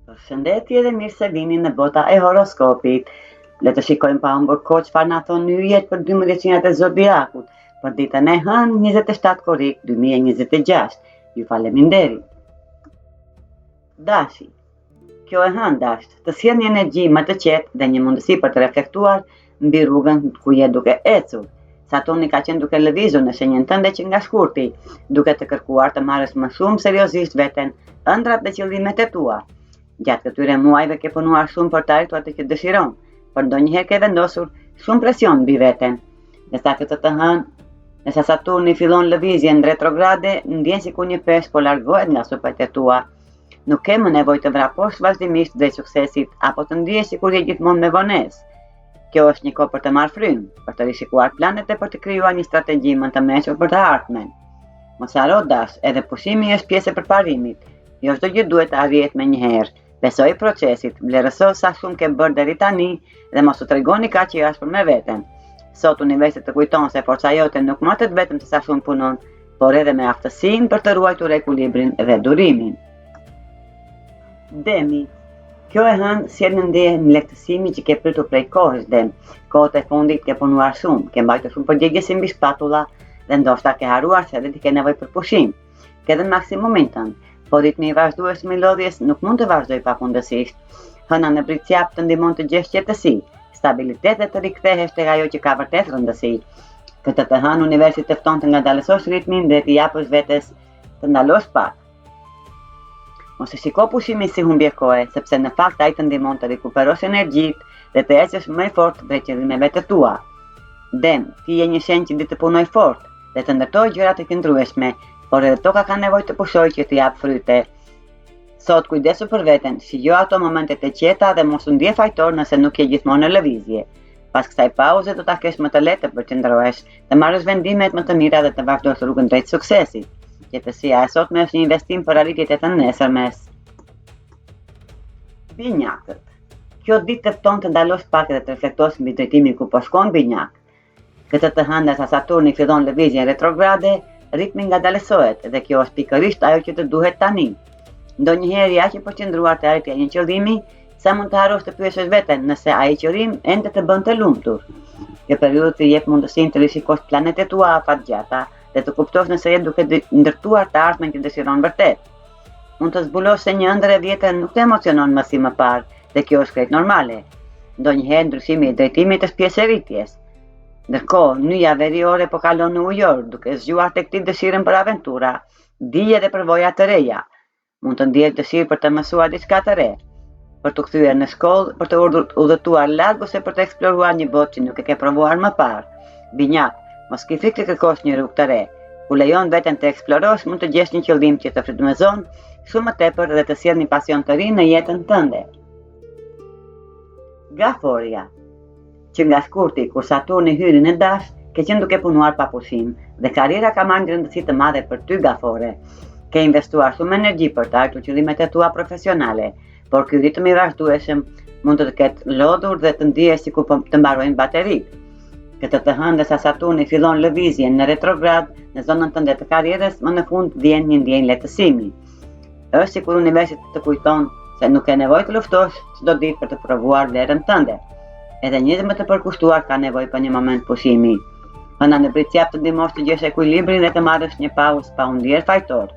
Përshëndetje dhe mirë se vini në bota e horoskopit. Le të shikojmë pa humbur kohë çfarë na thon yjet për 12 sinjat e zodiakut për ditën e hënë 27 korrik 2026. Ju faleminderit. Dashi. Kjo e hënë dash, të sjell një energji më të qetë dhe një mundësi për të reflektuar mbi rrugën ku je duke ecur. Saturni ka qenë duke lëvizur në shenjën tënde që nga shkurti, duke të kërkuar të marrësh më shumë seriozisht veten, ëndrat dhe qëllimet e tua. Gjatë këtyre muajve ke punuar shumë për të arritur atë që dëshiron, por ndonjëherë ke vendosur shumë presion mbi veten. Ndërsa këtë të hënë, nëse Saturni fillon lëvizjen retrograde, ndjen sikur një peshë po largohet nga supajt e tua. Nuk ke më nevojë të vraposh vazhdimisht drejt suksesit apo të ndihesh sikur je gjithmonë me vonesë. Kjo është një kohë për të marrë frymë, për të rishikuar planet e për të krijuar një strategji më të mëshur për të ardhmen. Mos haro dash, edhe pushimi është pjesë e përparimit. Jo çdo gjë duhet të arrihet menjëherë. Besoj procesit, vlerëso sa shumë ke bërë deri tani dhe mos u tregoni kaq i ashpër me veten. Sot universi të kujton se forca jote nuk matet vetëm se sa shumë punon, por edhe me aftësinë për të ruajtur ekuilibrin dhe durimin. Demi. Kjo e hënë sjell në ndjenjë në lehtësimi që ke pritur prej kohës Dem. Kohët e fundit ke punuar shumë, ke mbajtur shumë përgjegjës mbi shpatulla dhe ndoshta ke haruar se edhe ti ke nevojë për pushim. Ke dhënë maksimumin tënd. Po ritmi i vazhdueshëm i lodhjes nuk mund të vazhdojë pafundësisht. Hëna në pritësjap të ndihmon të gjesh qetësi, stabilitet dhe të rikthehesh tek ajo që ka vërtet rëndësi. Këtë të hënë universi të fton të ngadalësosh ritmin dhe të japësh vetes të ndalosh pak. Mos e shiko pushimin si humbje kohe, sepse në fakt ai të ndihmon të rikuperosh energjitë dhe të ecësh më fort drejt qëllimeve të tua. Dem, ti je një shenjë që di të punoj fort dhe të ndërtoj gjëra të qëndrueshme, por edhe toka ka nevojë të pushojë që të jap fryte. Sot kujdesu për veten, shijo ato momentet e qeta dhe mos u ndje fajtor nëse nuk je gjithmonë në lëvizje. Pas kësaj pauze do ta kesh më të lehtë të përqendrohesh, të marrësh vendimet më të mira dhe të vazhdosh rrugën drejt suksesit. Qetësia e sotme është një investim për arritjet e të nesërmes. Binjakët. Kjo ditë të fton të ndalosh pak dhe të reflektosh mbi drejtimin ku po shkon binjak. Këtë të hënë sa Saturni fillon lëvizjen retrograde, ritmi ngadalësohet dhe kjo është pikërisht ajo që të duhet tani. Ndonjëherë ja që po qëndruar të arritja një qëllimi, sa mund të harrosh të pyesësh veten nëse ai qëllim ende të bën të lumtur. Kjo periudhë të jep mundësinë të rishikosh planet e tua afatgjata dhe të kuptosh nëse je duke ndërtuar të ardhmen që dëshiron vërtet. Mund të zbulosh se një ëndër e vjetër nuk të emocionon më si më parë dhe kjo është krejt normale. Ndonjëherë ndryshimi i drejtimit është pjesë e rritjes. Ndërkohë, nyja veriore po kalon në ujor, duke zgjuar tek ti dëshirën për aventura, dije dhe përvoja të reja. Mund të ndjesh dëshirë për të mësuar diçka të re, për të kthyer në shkollë, për të udhëtuar larg ose për të eksploruar një botë që nuk e ke provuar më parë. Binjak, mos ke frikë të kërkosh një rrugë të re. Ku lejon veten të eksplorosh, mund të gjesh një qëllim që të frymëzon shumë më tepër dhe të sjellë një pasion të ri në jetën tënde. Gaforia. Që nga shkurti kur Saturni hyri në dash, ke qenë duke punuar pa pushim dhe karriera ka marrë një rëndësi të madhe për ty Gafore. Ke investuar shumë energji për të arritur qëllimet e tua profesionale, por ky ritëm i vazhdueshëm mund të ketë lodhur dhe të ndihesh sikur të mbarojnë bateritë. Këtë të hënë sa Saturni fillon lëvizjen në retrograd në zonën tënde të karrierës, më në fund vjen një ndjenjë lehtësimi. Është sikur universi të kujton se nuk ke nevojë të luftosh çdo ditë për të provuar vlerën tënde. Edhe njëri më të përkushtuar ka nevojë për një moment pushimi. Hëna në pritësjap të ndihmosh të gjesh ekuilibrin dhe të marrësh një pauzë pa u ndier fajtor.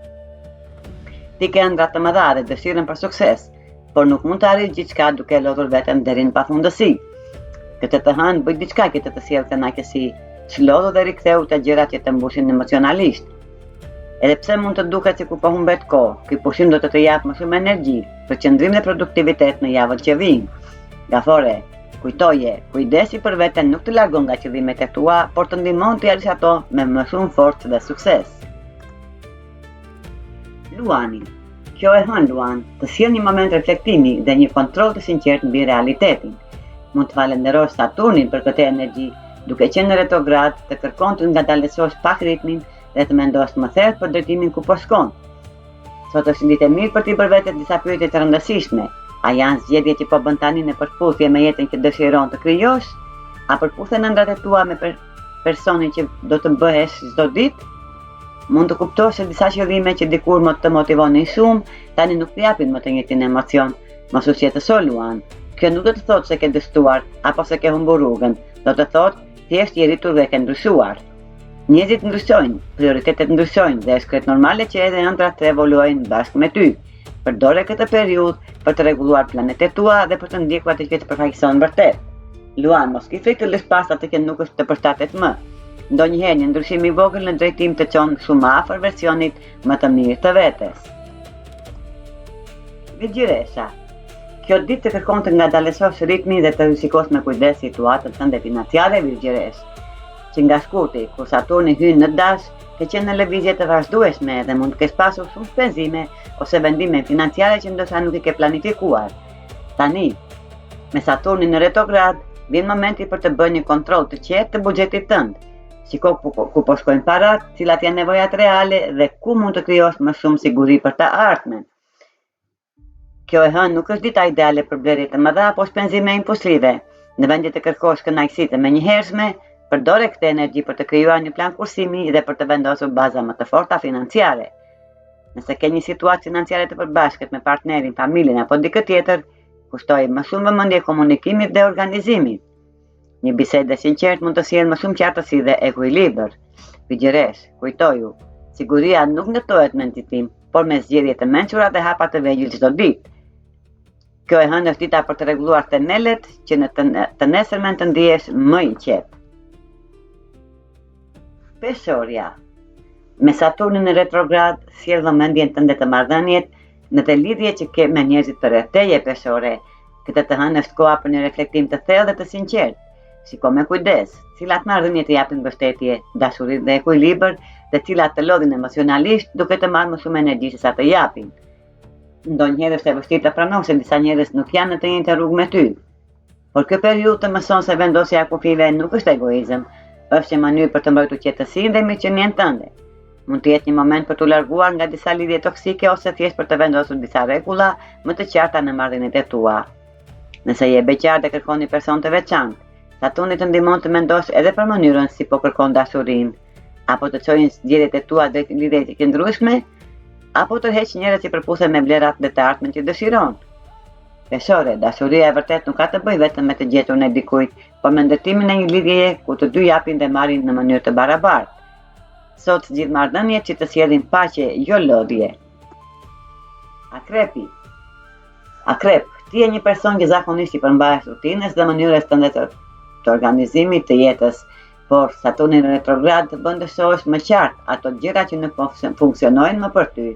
Ti ke ëndra të mëdha dhe dëshirën për sukses, por nuk mund të arrish gjithçka duke lodhur veten deri në pafundësi. Këtë të hënë bëj diçka që të sjellë kënaqësi, çlodhu dhe riktheu të gjërat që të mbushin emocionalisht. Edhe pse mund të duket sikur po humbet kohë, ky pushim do të të japë më shumë energji, përqendrim dhe produktivitet në javën që vijnë. Gafore, kujtoje, kujdesi për veten nuk të largon nga qëllimet e tua, por të ndihmon të arrish ato me më shumë forcë dhe sukses. Luani. Kjo e hënë Luan, të sjell një moment reflektimi dhe një kontroll të sinqert mbi realitetin. Mund të falenderosh Saturnin për këtë energji, duke qenë në retrograd, të kërkon të ngadalësosh pak ritmin dhe të mendosh më thellë për drejtimin ku po shkon. Sot është një ditë e mirë për t'i bërë vetes disa pyetje të rëndësishme. A janë zgjedhje që po bën tani në përputhje me jetën që dëshiron të krijosh? A përputhen ëndrat e tua me personin që do të bëhesh çdo ditë? Mund të kuptosh se disa qëllime që dikur më të motivonin shumë, tani nuk të japin më të njëjtin emocion. Mos u shqetëso Luan. Kjo nuk do të thotë se ke dëstuar apo se ke humbur rrugën, do të thotë thjesht je rritur dhe ke ndryshuar. Njerëzit ndryshojnë, prioritetet ndryshojnë dhe është krejt normale që edhe ëndrat të evoluojnë bashkë me ty. Përdore këtë periudhë për të rregulluar planetet tua dhe për të ndjekur atë që të përfaqëson vërtet. Luan, mos ki frikë të lësh pas atë që nuk është të përshtatet më. Ndonjëherë një ndryshim i vogël në drejtim të çon shumë afër versionit më të mirë të vetes. Vigjiresha. Kjo ditë të kërkon të ngadalësosh ritmin dhe të rishikosh me kujdes situatën tënde financiare vigjiresh, që nga shkurti, kur Saturni hyn në dash, ke qenë në lëvizje të vazhdueshme dhe mund të kesh pasur shumë shpenzime ose vendime financiare që ndoshta nuk i ke planifikuar. Tani, me Saturnin në retrograd, vjen momenti për të bërë një kontroll të qetë të buxhetit tënd. Shiko ku po shkojnë parat, cilat janë nevojat reale dhe ku mund të krijosh më shumë siguri për të ardhmen. Kjo e hënë nuk është dita ideale për blerje të mëdha apo shpenzime impulsive. Në vend të kërkosh kënaqësi të menjëhershme, përdore këtë energji për të krijuar një plan kursimi dhe për të vendosur baza më të forta financiare. Nëse ke një situatë financiare të përbashkët me partnerin, familjen apo dikë tjetër, kushtoj më shumë vëmendje komunikimit dhe organizimit. Një bisedë e sinqertë mund të sjellë më shumë qartësi dhe ekuilibër. Vigjiresh, kujtoju, siguria nuk ndërtohet me nxitim, por me zgjedhje të mençura dhe hapa të vegjël çdo ditë. Kjo e hënë është dita për të rregulluar themelet që në të nesërmen të ndihesh më i qetë. Peshoria. Me Saturnin në retrograd, sjell vëmendjen tënde të marrëdhëniet në të lidhje që ke me njerëzit të rreth teje peshore. Këtë të hënë është koha për një reflektim të thellë dhe të sinqertë. Shiko me kujdes, cilat marrëdhënie të japin mbështetje, dashuri dhe ekuilibër, dhe cilat të lodhin emocionalisht duke të marrë më shumë energji se sa të japin. Ndonjëherë është e vështirë të pranosh se disa njerëz nuk janë në të njëjtën rrugë me ty. Por kjo periudhë të mëson se vendosja e kufive nuk është egoizëm, është një mënyrë për të mbrojtur qetësinë dhe mirëqenien tënde. Mund të jetë një moment për t'u larguar nga disa lidhje toksike ose thjesht për të vendosur disa rregulla më të qarta në marrëdhëniet e tua. Nëse je beqar dhe kërkon një person të veçantë, Saturni të ndihmon të mendosh edhe për mënyrën si po kërkon dashurinë, apo të çojnë zgjedhjet e tua drejt lidhjeve të qëndrueshme, apo të heq njerëz që përputhen me vlerat dhe të ardhmen që dëshiron. Peshore, dashuria e vërtet nuk ka të bëjë vetëm me të gjetur në dikujt, por me ndërtimin e një lidhjeje ku të dy japin dhe marrin në mënyrë të barabartë. Sot zgjidh marrëdhënie që të sjellin paqe, jo lodhje. Akrepi. Akrep, ti je një person që zakonisht i përmbahesh rutinës dhe mënyrës tënde të organizimit të jetës, por Saturni në retrograd të bën të shohësh më qartë ato gjëra që nuk funksionojnë më për ty.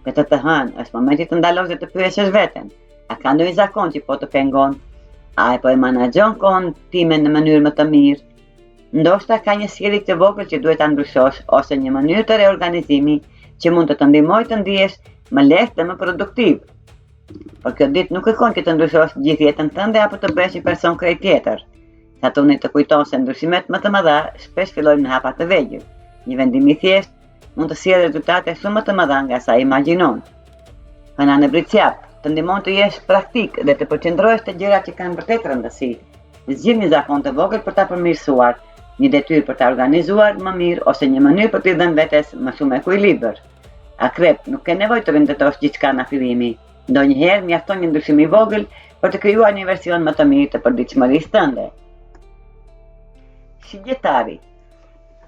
Këtë të hënë është momenti të ndalosh dhe të pyesësh veten, a ka ndonjë zakon që po të pengon? A e po e menaxhon kohën time në mënyrë më të mirë? Ndoshta ka një sjellje të vogël që duhet ta ndryshosh ose një mënyrë të reorganizimi që mund të të ndihmojë të ndihesh më lehtë dhe më produktiv. Por kjo ditë nuk kërkon që të ndryshosh gjithë jetën tënde apo të bëhesh një person krejt tjetër. Saturni të kujton se ndryshimet më të mëdha shpesh fillojnë në hapa të vegjël. Një vendim i thjeshtë mund të sjellë rezultate shumë më të mëdha nga sa imagjinon. Hëna në Vricjap të ndihmon të jesh praktik dhe të përqendrohesh te gjërat që kanë vërtet rëndësi. Zgjidh një zakon të vogël për ta përmirësuar, një detyrë për ta organizuar më mirë ose një mënyrë për t'i dhënë vetes më shumë ekuilibër. Akrep, nuk ke nevojë të vendetosh gjithçka në fillimi. Ndonjëherë mjafton një ndryshim i vogël për të krijuar një version më të mirë të përditshmërisë tënde. Shigjetari.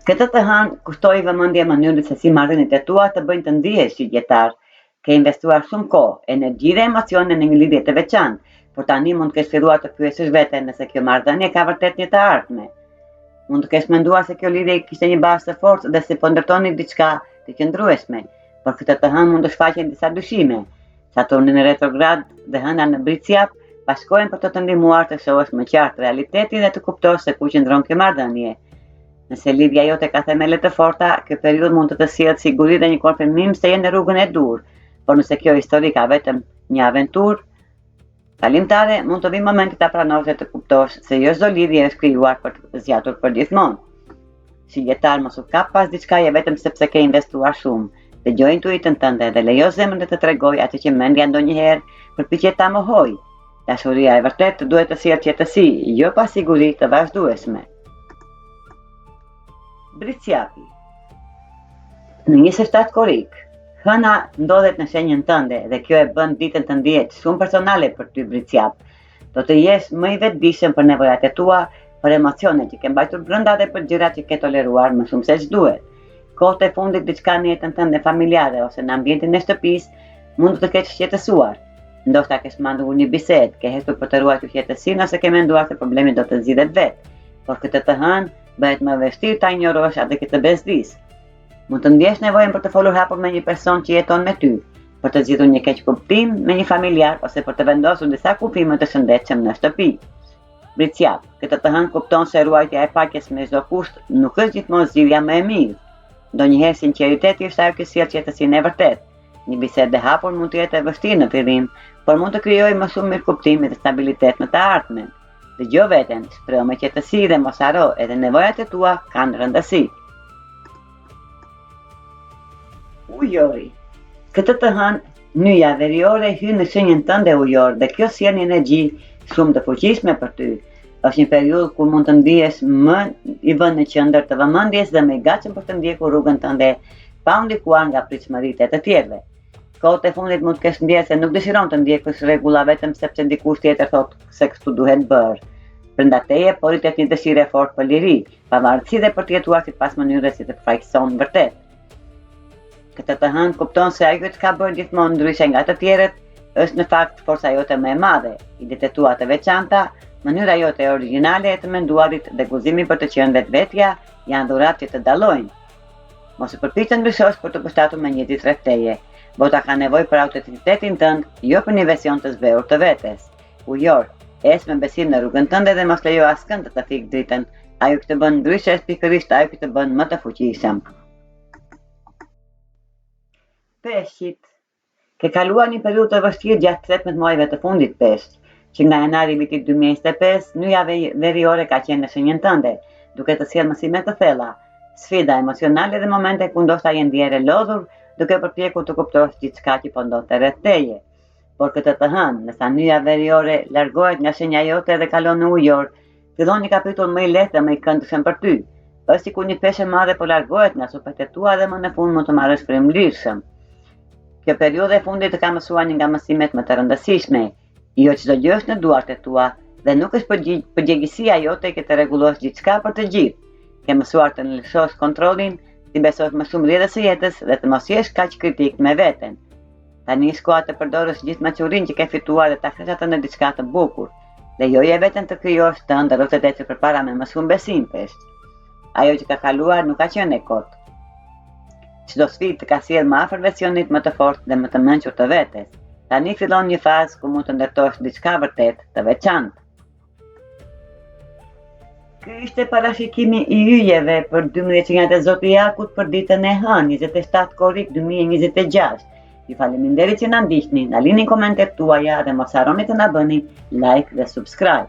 Këtë të hënë kushtoi vëmendje mënyrës se si marrëdhëniet e tua të bëjnë të ndihesh shigjetar. Ke investuar shumë kohë, energji dhe emocione në një lidhje të veçantë, por tani mund të kesh filluar të pyesësh veten nëse kjo marrëdhënie ka vërtet një të ardhme. Mund të kesh menduar se kjo lidhje kishte një bazë të fortë dhe se po ndërtoni diçka të qëndrueshme, por këtë të hënë mund të shfaqen disa dyshime. Saturni në retrograd dhe hëna në Vricjap bashkohen për të të ndihmuar të shohësh më qartë realitetin dhe të kuptosh se ku qëndron kjo marrëdhënie. Nëse lidhja jote ka themele të forta, kjo periudhë mund të të sjellë siguri dhe një konfirmim se je në rrugën e dur, por nëse kjo histori ka vetëm një aventurë kalimtare, mund të vi momenti ta pranosh dhe të kuptosh se jo çdo lidhje është krijuar për të zgjatur përgjithmonë. Shigjetar, mos u kap pas diçkaje vetëm sepse ke investuar shumë. Dëgjoj intuitën tënde dhe lejo zemrën të tregojë atë që mendja ndonjëherë përpiqet ta mohojë. Dashuria e vërtet duhet të sjellë qetësi, jo pasiguri të vazhdueshme. Vricjapi. Në 27 korrik, Hëna ndodhet në shenjën tënde dhe kjo e bën ditën të ndihet shumë personale për ty Bricjap. Do të jesh më i vetëdijshëm për nevojat e tua, për emocionet që ke mbajtur brenda dhe për gjërat që ke toleruar më shumë se ç'duhet. Kohët e fundit diçka në jetën tënde familjare ose në ambientin e shtëpisë mund të kesh shqetësuar. Ndoshta ke mandur një bisedë, ke hestur për të ruajtur qetësinë ose ke menduar se problemi do të zgjidhet vetë, por këtë të hënë bëhet më vështirë ta injorosh atë që të bezdis. Mund të ndjesh nevojën për të folur hapur me një person që jeton me ty, për të zgjidhur një keq kuptim me një familjar ose për të vendosur disa kufime të shëndetshëm në shtëpi. Bricjap, këtë të hënë kupton se ruajtja e paqes me çdo kusht nuk është gjithmonë zgjidhja më e mirë. Ndonjëherë sinqeriteti është ajo që sjell qetësinë e vërtetë. Një bisedë e hapur mund të jetë e vështirë në fillim, por mund të krijojë më shumë mirëkuptim dhe stabilitet në të ardhmen. Dëgjoj veten, shpreh me qetësi dhe mos haro, edhe nevojat e tua kanë rëndësi. Ujori. Këtë të hënë, nyja veriore hyn në shenjën tënde ujor dhe kjo sjell një energji shumë të fuqishme për ty. Është një periudhë kur mund të ndihesh më i vënë në qendër të vëmendjes dhe më i gatshëm për të ndjekur rrugën tënde pa u ndikuar nga pritshmëritë e të tjerëve. Kohët e fundit mund të kesh ndjerë se nuk dëshiron të ndjekësh rregulla vetëm sepse dikush tjetër thotë se kështu duhet bërë. Brenda teje po rritet një dëshirë e fortë për liri, pavarësi dhe për të jetuar sipas mënyrës që të përfaqëson vërtet. Këtë të hënë kupton se ajo që ka bërë gjithmonë ndryshe nga të tjerët është në fakt forca jote më e madhe, idetë tua të veçanta, mënyra jote origjinale e të menduarit dhe gëzimi për të qenë vetvetja janë dhuratë që të dallojnë. Mos u përpiq të ndryshosh për të përshtatur me një ditë rreth teje. Bota ka nevojë për autenticitetin tënd, jo për një version të zbehur të vetes. Ujor, ec me besim në rrugën tënde dhe mos lejo askënd të fikë dritën. Ajo që të bën ndryshe është pikërisht ajo që të bën më të fuqishëm. Peshqit. Ke kaluar një periudhë të vështirë gjatë 13 muajve të fundit peshq, që nga janari vitit 2025, nyja veriore ka qenë në shenjën tënde, duke të sjellë mësime të thella, sfida emocionale dhe momente ku ndoshta je ndjerë e lodhur, duke përpjekur të kuptosh diçka që po ndodhte rreth teje. Por këtë të hënë, nësa nyja veriore largohet nga shenja jote dhe kalon në ujor, fillon një kapitull më i lehtë dhe më i këndshëm për ty. Është sikur një peshë e madhe po largohet nga supet e tua dhe më në fund mund të marrësh frymëlirshëm. Kjo periudhë e fundit të ka mësuar një nga mësimet më të rëndësishme. Jo çdo gjë është në duart e tua dhe nuk është përgjegjësia jote që të rregullosh gjithçka për të gjithë. Ke mësuar të lëshosh kontrollin, të besosh më shumë rrjedhës së jetës dhe të mos jesh kaq kritik me veten. Tani është koha të përdorësh gjithë maturin që ke fituar dhe ta kthesh atë në diçka të bukur. Lejoje veten të krijosh të ëndër ose të ecësh përpara me më shumë besim peshq. Ajo që ka kaluar nuk ka qenë e kot. Çdo sfidë të ka sjellë më afër versionit më të fortë dhe më të mençur të vetes. Tani fillon një fazë ku mund të ndërtosh diçka vërtet të veçantë. Ky ishte parashikimi i yjeve për 12 qenjat e zodiakut për ditën e hënë, 27 korrik 2026. Ju faleminderit që na ndiqni, na lini komentet tuaja dhe mos harroni të na bëni like dhe subscribe.